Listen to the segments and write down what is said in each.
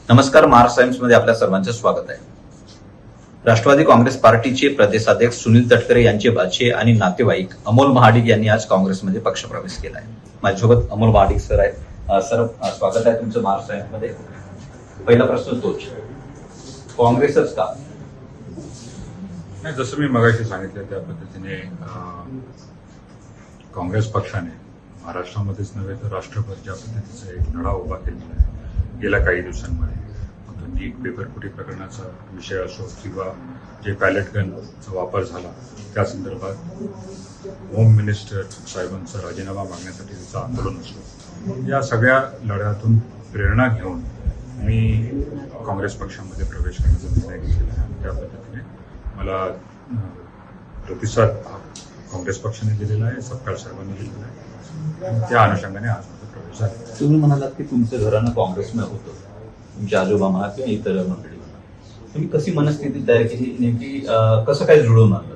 नमस्कार, महाराष्ट्र टाइम्समध्ये आपल्या सर्वांचं स्वागत आहे. राष्ट्रवादी काँग्रेस पार्टीचे प्रदेशाध्यक्ष सुनील तटकरे यांचे भाचे आणि नातेवाईक अमोल महाडिक यांनी आज काँग्रेसमध्ये पक्षप्रवेश केला आहे. माझ्यासोबत अमोल महाडिक सर आहेत. सर, स्वागत आहे तुमचं महाराष्ट्र टाइम्समध्ये. पहिला प्रश्न तोच, काँग्रेसच का? नाही, जसं मी मगाशी सांगितलं त्या पद्धतीने काँग्रेस पक्षाने महाराष्ट्रामध्येच नव्हे तर राष्ट्रभर ज्या पद्धतीचा एक लढा उभा केलेला आहे गेल्या काही दिवसांमध्ये, तो नीट पेपर फुटी प्रकरणाचा विषय असो किंवा जे बॅलेट गनचा वापर झाला त्या संदर्भात होम मिनिस्टर साहेबांचा राजीनामा मागण्यासाठीचं आंदोलन असो, या सगळ्या लढ्यातून प्रेरणा घेऊन मी काँग्रेस पक्षामध्ये प्रवेश करण्याचा निर्णय घेतलेला आहे. त्या पद्धतीने मला प्रतिसाद काँग्रेस पक्षाने दिलेला आहे, सपकाळ साहेबांनी दिलेला आहे. त्या अनुषंगाने आज माझा प्रवेश झाला. तुम्ही म्हणालात की तुमचं घरानं काँग्रेसमध्ये होतं, तुमचे आजोबा म्हणा किंवा इतर मंडळी म्हणा, तुम्ही कशी मनस्थिती तयार केली, नेमकी कसं काय जुळवून आणलं?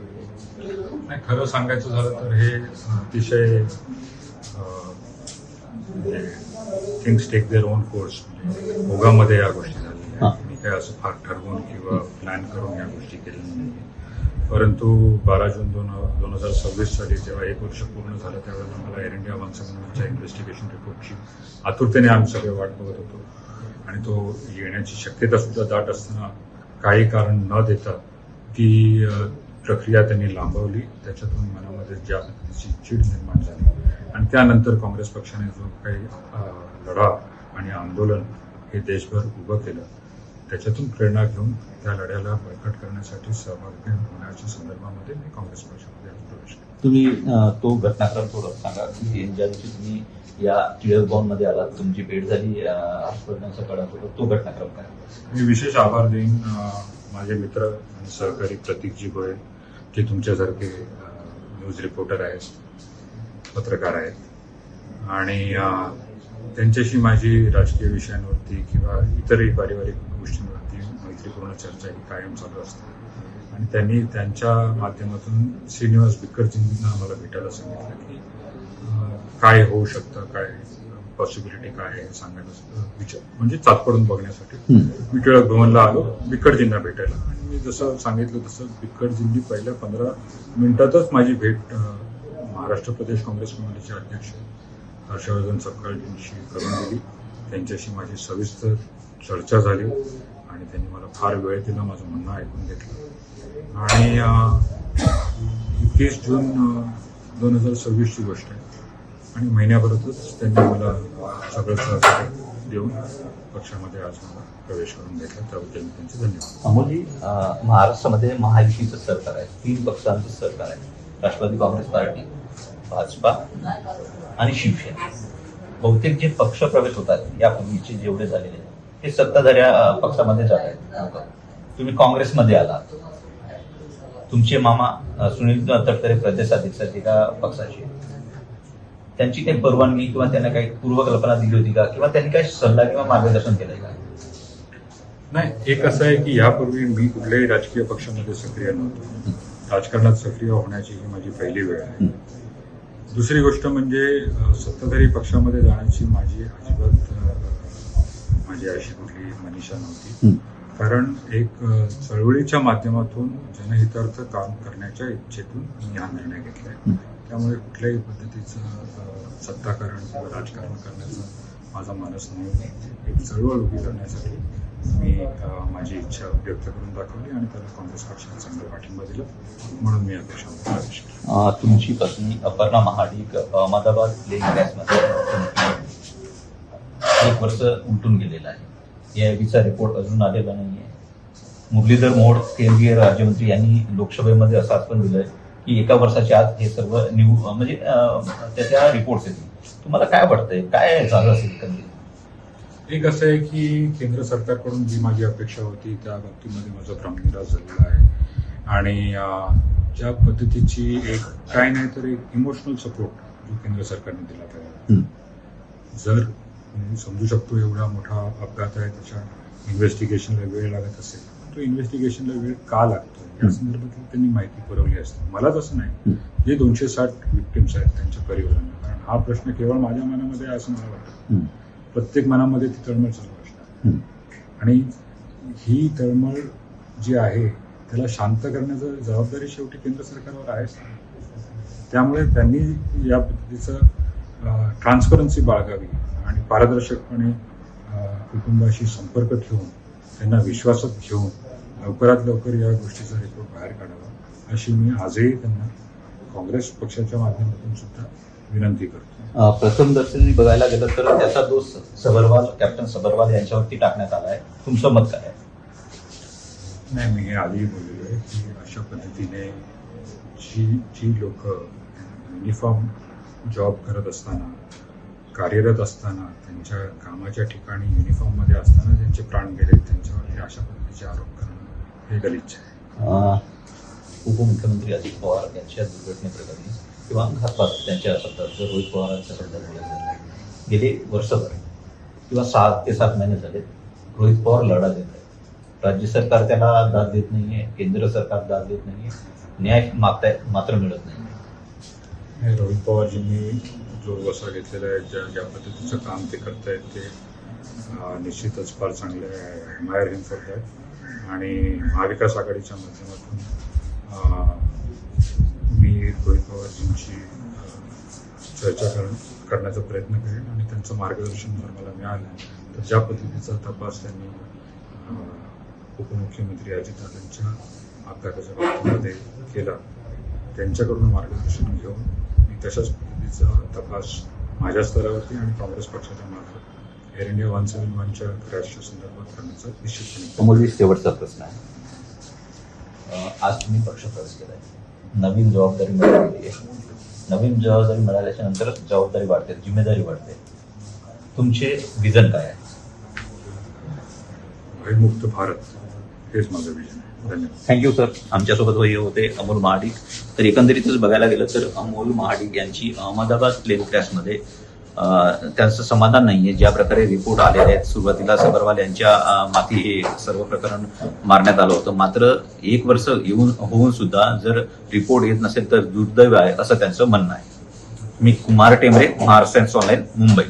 नाही, खरं सांगायचं झालं तर हे अतिशय things take their own course, म्हणजे ओघामध्ये या गोष्टी झालेल्या आहेत. मी काय असं फार ठरवून किंवा प्लॅन करून या गोष्टी केलेल्या नाही. परंतु 12 जून 2026 साली जेव्हा 1 वर्ष पूर्ण झालं त्यावेळेला मला एअर इंडिया 171च्या इन्व्हेस्टिगेशन रिपोर्टची आतुरतेने आम्ही सगळे वाट बघत होतो आणि तो येण्याची शक्यता सुद्धा दाट असताना काही कारण न देता ती प्रक्रिया त्यांनी लांबवली. त्याच्यातून मनामध्ये ज्या पद्धतीची चीड निर्माण झाली आणि त्यानंतर काँग्रेस पक्षाने जो काही लढा आणि आंदोलन हे देशभर उभं केलं, त्याच्यातून प्रेरणा घेऊन त्या लढ्याला बळकट करण्यासाठी सहभागी होण्याच्या संदर्भामध्ये मी काँग्रेस पक्षामध्ये प्रवेश केला. तुम्ही तो घटनाक्रम थोडं सांगा की ज्या दिवशी तुम्ही या टिळक भवनमध्ये आलात, तुमची भेट झाली, हर्षवर्धनचा कडा होता, तो घटनाक्रम काय? मी विशेष आभार देईन माझे मित्र आणि सहकारी प्रतीकजी गोयल, जे तुमच्यासारखे न्यूज रिपोर्टर आहेत, पत्रकार आहेत आणि त्यांच्याशी माझी राजकीय विषयांवरती किंवा इतरही पारिवारिक गोष्टींवरती मैत्रीपूर्ण चर्चा ही कायम चालू असते आणि त्यांनी त्यांच्या माध्यमातून श्रीनिवास बिक्करजींना मला भेटायला सांगितलं की काय होऊ शकतं, काय पॉसिबिलिटी काय आहे सांगायला विचार, म्हणजे चाचपडून बघण्यासाठी मी टिळक भवनला आलो बिक्करजींना भेटायला. आणि मी जसं सांगितलं तसं बिक्करजींनी पहिल्या 15 मिनिटातच माझी भेट महाराष्ट्र प्रदेश काँग्रेस कमिटीचे अध्यक्ष हर्षवर्धन सपकाळजींशी करून दिली. त्यांच्याशी माझी सविस्तर चर्चा झाली आणि त्यांनी मला फार वेळ दिला, माझं म्हणणं ऐकून घेतलं आणि 21 जून 2026ची गोष्ट आहे आणि महिन्याभरातच त्यांनी मला सगळं सहकार्य देऊन पक्षामध्ये आज मला प्रवेश करून घेतला. त्याबद्दल मी त्यांचे धन्यवाद. अमोलजी, महाराष्ट्रामध्ये महायुतीचं सरकार आहे, 3 पक्षांचं सरकार आहे, राष्ट्रवादी काँग्रेस पार्टी, भाजपा आणि शिवसेना. बहुतेक जे पक्ष प्रवेश होतात यापूर्वीचे जेवढे झालेले ते सत्ताधाऱ्या पक्षामध्ये जात आहेत. तुम्ही काँग्रेसमध्ये आलात, तुमचे मामा सुनील तटकरे प्रदेशाध्यक्ष एका पक्षाचे, त्यांची काही परवानगी किंवा त्यांना काही पूर्वकल्पना दिली होती का, किंवा त्यांनी काही सल्ला किंवा मार्गदर्शन केलंय का? नाही, एक असं आहे की यापूर्वी मी कुठल्याही राजकीय पक्षामध्ये सक्रिय नव्हतो. राजकारणात सक्रिय होण्याची ही माझी पहिली वेळ आहे. दुसरी गोष्ट म्हणजे सत्ताधारी पक्षामध्ये जाण्याची माझी अजिबात माझी अशी कुठली मनीषा नव्हती. कारण एक चळवळीच्या माध्यमातून जनहितार्थ काम करण्याच्या इच्छेतून मी हा निर्णय घेतलाय. त्यामुळे कुठल्याही पद्धतीचं सत्ताकरण किंवा राजकारण करण्याचा माझा मानस नाही. एक चळवळ उभी करण्यासाठी मी माझी इच्छा व्यक्त करून दाखवली आणि त्याला काँग्रेस पक्षाने चांगला पाठिंबा दिला, म्हणून मी या पक्षामध्ये प्रवेश केला. तुमची पत्नी अपर्णा महाडिक अहमदाबाद प्लेन क्रॅशमध्ये 1 वर्ष उलटून गेलेला आहे. याचा रिपोर्ट अजून आलेला नाहीये. मुरलीधर मोहोळ केंद्रीय राज्यमंत्री यांनी लोकसभेमध्ये असं आश्वासन दिलंय की 1 वर्षाच्या आत हे सर्व म्हणजे त्याच्या रिपोर्ट येतील. तुम्हाला काय वाटतंय, काय झालं असेल? एक असं आहे की केंद्र सरकारकडून जी माझी अपेक्षा होती त्या बाबतीमध्ये माझा भ्रमनिरास झालेला आहे आणि ज्या पद्धतीची एक काय नाही तर एक इमोशनल सपोर्ट जो केंद्र सरकारने दिला पाहिजे. जर मी समजू शकतो एवढा मोठा अपघात आहे, त्याच्या इन्व्हेस्टिगेशनला वेळ लागत असेल, तो इन्व्हेस्टिगेशनला वेळ का लागतो या संदर्भात त्यांनी माहिती पुरवली असते. मलाच असं नाही, जे 260 विक्टिम्स आहेत त्यांच्या परिवारांना, कारण हा प्रश्न केवळ माझ्या मनामध्ये आहे असं मला वाटतं, प्रत्येक मनामध्ये ती तळमळ चालू असणार आणि ही तळमळ जी आहे त्याला शांत करण्याची जबाबदारी शेवटी केंद्र सरकारवर आहेच. त्यामुळे त्यांनी या पद्धतीचं ट्रान्सपरन्सी बाळगावी आणि पारदर्शकपणे कुटुंबाशी संपर्क ठेवून त्यांना विश्वासात घेऊन लवकरात लवकर या गोष्टीचा रिपोर्ट बाहेर काढावा अशी मी आजही त्यांना काँग्रेस पक्षाच्या माध्यमातून सुद्धा विनंती करतो. प्रथम दर्शनी बघायला गेलं तर त्याचा दोष सबरवाल, कॅप्टन सबरवाल यांच्यावरती टाकण्यात आला आहे. तुमचं मत काय आहे? नाही, मी हे आधीही बोललेलो आहे की अशा पद्धतीने जी लोक युनिफॉर्म जॉब करत असताना, कार्यरत असताना, त्यांच्या कामाच्या ठिकाणी युनिफॉर्ममध्ये असताना ज्यांचे प्राण गेले त्यांच्यावर हे अशा पद्धतीचे आरोप करणं हे गलिच्छ आहे. उपमुख्यमंत्री अजित पवार यांच्या दुर्घटनेप्रकरणी किंवा घातपात त्यांच्या संदर्भात रोहित पवारांच्या संदर्भात गेले वर्षभर किंवा 6 ते 7 महिने झाले रोहित पवार लढा देत आहेत. राज्य सरकार त्याला दाद देत नाहीये, केंद्र सरकार दाद देत नाहीये, न्याय मागताय मात्र मिळत नाही. रोहित पवारजींनी जो वसा घेतलेला आहे, ज्या पद्धतीचं काम ते करतायत ते निश्चितच फार चांगले ॲडमायर हिम फॉर दॅट. आणि महाविकास आघाडीच्या माध्यमातून मी रोहित पवारजींची चर्चा करण्याचा प्रयत्न करेन आणि त्यांचं मार्गदर्शन जर मला मिळालं तर ज्या पद्धतीचा तपास त्यांनी उपमुख्यमंत्री अजितदादांच्या अपघाताच्या बाबतीमध्ये केला त्यांच्याकडून मार्गदर्शन घेऊन मी तशाच पद्धतीचा तपास माझ्या स्तरावरती आणि काँग्रेस पक्षाच्या मार्फत एअर इंडिया 171च्या क्रॅशच्या संदर्भात करण्याचा निश्चितपणे. अमोल, शेवटचा प्रश्न आहे. आज तुम्ही पक्ष प्रवेश केलाय, नवीन जबाबदारी मिळालेली आहे. नवीन जबाबदारी मिळाल्याच्या नंतर जबाबदारी वाढते, जिम्मेदारी वाढते. तुमचे विजन काय आहे? भयमुक्त भारत हेच माझं विजन आहे. धन्यवाद. Thank you sir. आमच्यासोबत हे होते अमोल महाडिक. तर एकंदरीतच बघायला गेलं तर अमोल महाडिक यांची अहमदाबाद प्लेन क्रॅशमध्ये त्यांचं समाधान नाहीये. ज्या प्रकारे रिपोर्ट आलेले आहेत, सुरुवातीला सबरवाल यांच्या माथी हे सर्व प्रकरण मारण्यात आलं होतं. मात्र 1 वर्ष होऊन सुद्धा जर रिपोर्ट येत नसेल तर दुर्दैव आहे असं त्यांचं म्हणणं आहे. मी कुमार टेंबरे, महाराष्ट्र ऑनलाईन, मुंबई.